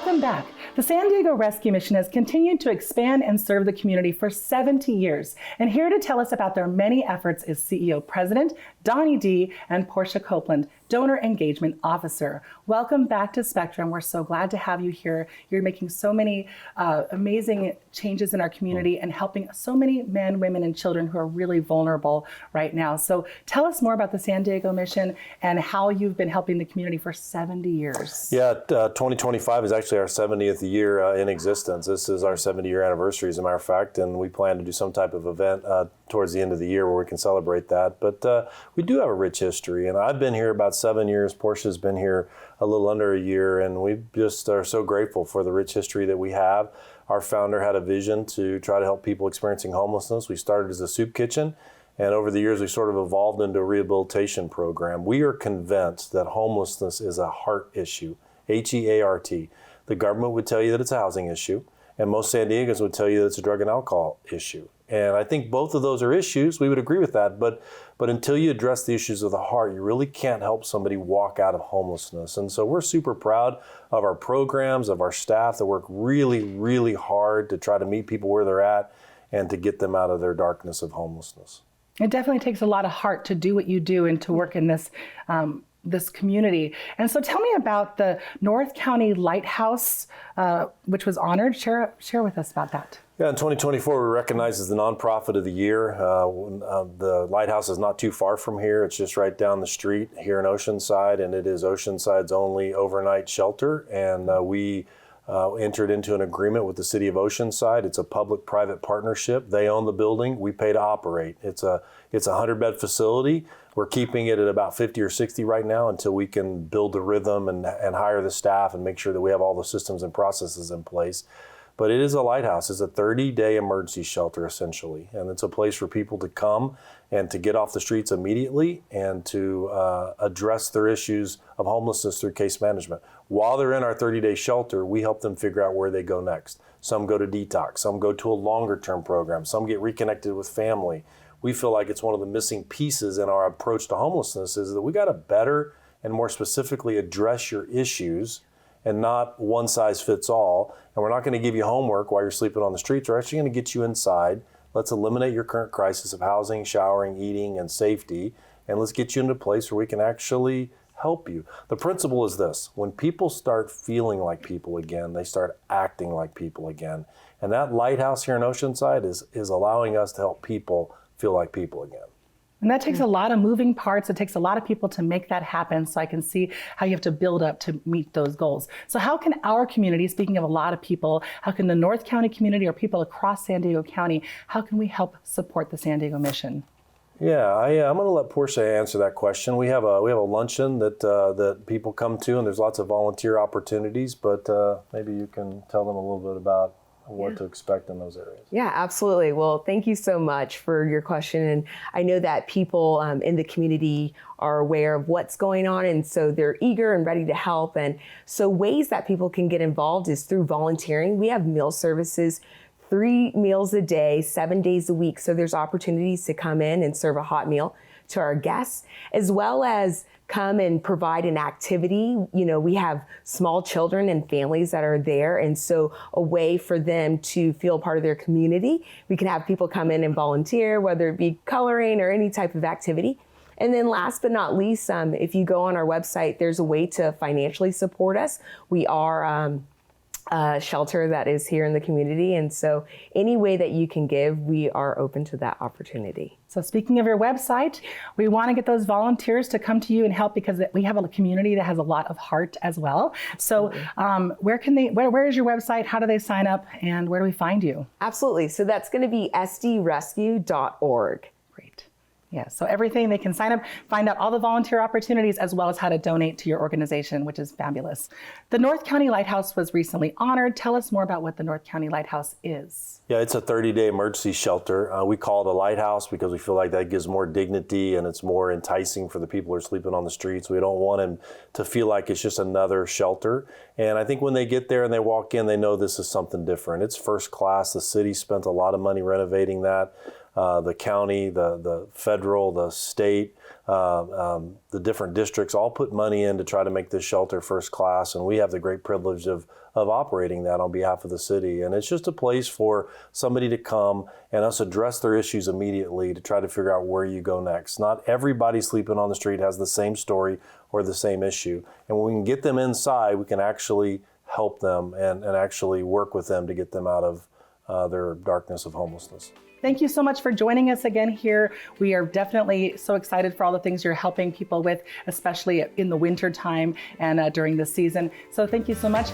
Welcome back. The San Diego Rescue Mission has continued to expand and serve the community for 70 years. And here to tell us about their many efforts is CEO President Donnie D. and Portia Copeland, Donor Engagement Officer. Welcome back to Spectrum. We're so glad to have you here. You're making so many amazing changes in our community and helping so many men, women, and children who are really vulnerable right now. So tell us more about the San Diego Mission and how you've been helping the community for 70 years. Yeah, 2025 is actually our 70th year in existence. This is our 70-year anniversary, as a matter of fact, and we plan to do some type of event towards the end of the year where we can celebrate that. But we do have a rich history, and I've been here about 7 years. Portia's been here a little under a year, and we just are so grateful for the rich history that we have. Our founder had a vision to try to help people experiencing homelessness. We started as a soup kitchen, and over the years we sort of evolved into a rehabilitation program. We are convinced that homelessness is a heart issue, H-E-A-R-T. The government would tell you that it's a housing issue, and most San Diegans would tell you that it's a drug and alcohol issue. And I think both of those are issues. We would agree with that. But until you address the issues of the heart, you really can't help somebody walk out of homelessness. And so we're super proud of our programs, of our staff that work really, really hard to try to meet people where they're at and to get them out of their darkness of homelessness. It definitely takes a lot of heart to do what you do and to work in this this community. And so tell me about the North County Lighthouse, which was honored. Share with us about that. Yeah, in 2024, we were recognized as the nonprofit of the year. The Lighthouse is not too far from here. It's just right down the street here in Oceanside, and it is Oceanside's only overnight shelter. And we entered into an agreement with the City of Oceanside. It's a public-private partnership. They own the building. We pay to operate. It's a 100-bed facility. We're keeping it at about 50 or 60 right now until we can build the rhythm and hire the staff and make sure that we have all the systems and processes in place. But it is a lighthouse. It's a 30-day emergency shelter, essentially. And it's a place for people to come and to get off the streets immediately and to address their issues of homelessness through case management. While they're in our 30-day shelter, we help them figure out where they go next. Some go to detox. Some go to a longer-term program. Some get reconnected with family. We feel like it's one of the missing pieces in our approach to homelessness is that we got to better and more specifically address your issues and not one size fits all. And we're not going to give you homework while you're sleeping on the streets. We're actually going to get you inside. Let's eliminate your current crisis of housing, showering, eating, and safety. And let's get you into a place where we can actually help you. The principle is this: when people start feeling like people again, they start acting like people again. And that lighthouse here in Oceanside is allowing us to help people feel like people again. And that takes a lot of moving parts. It takes a lot of people to make that happen. So I can see how you have to build up to meet those goals. So how can our community, speaking of a lot of people, how can the North County community or people across San Diego County, how can we help support the San Diego Mission? Yeah, I'm going to let Portia answer that question. We have a luncheon that people come to, and there's lots of volunteer opportunities. But maybe you can tell them a little bit about what to expect in those areas. Yeah, absolutely. Well, thank you so much for your question. And I know that people in the community are aware of what's going on, and so they're eager and ready to help. And so ways that people can get involved is through volunteering. We have meal services, 3 meals a day, 7 days a week. So there's opportunities to come in and serve a hot meal to our guests, as well as come and provide an activity. You know, we have small children and families that are there, and so a way for them to feel part of their community. We can have people come in and volunteer, whether it be coloring or any type of activity. And then last but not least, if you go on our website, there's a way to financially support us. We are a shelter that is here in the community, and so any way that you can give, we are open to that opportunity. So speaking of your website, we want to get those volunteers to come to you and help because we have a community that has a lot of heart as well. So where is your website? How do they sign up? And where do we find you? Absolutely. So that's going to be sdrescue.org. Great. Yeah, so everything, they can sign up, find out all the volunteer opportunities as well as how to donate to your organization, which is fabulous. The North County Lighthouse was recently honored. Tell us more about what the North County Lighthouse is. Yeah, it's a 30-day emergency shelter. We call it a lighthouse because we feel like that gives more dignity and it's more enticing for the people who are sleeping on the streets. We don't want them to feel like it's just another shelter. And I think when they get there and they walk in, they know this is something different. It's first class. The city spent a lot of money renovating that. the county, the federal, the state, the different districts all put money in to try to make this shelter first class, and we have the great privilege of operating that on behalf of the city. And it's just a place for somebody to come and us address their issues immediately to try to figure out where you go next. Not everybody sleeping on the street has the same story or the same issue. And when we can get them inside, we can actually help them and actually work with them to get them out of their darkness of homelessness. Thank you so much for joining us again here. We are definitely so excited for all the things you're helping people with, especially in the winter time and during the season. So thank you so much.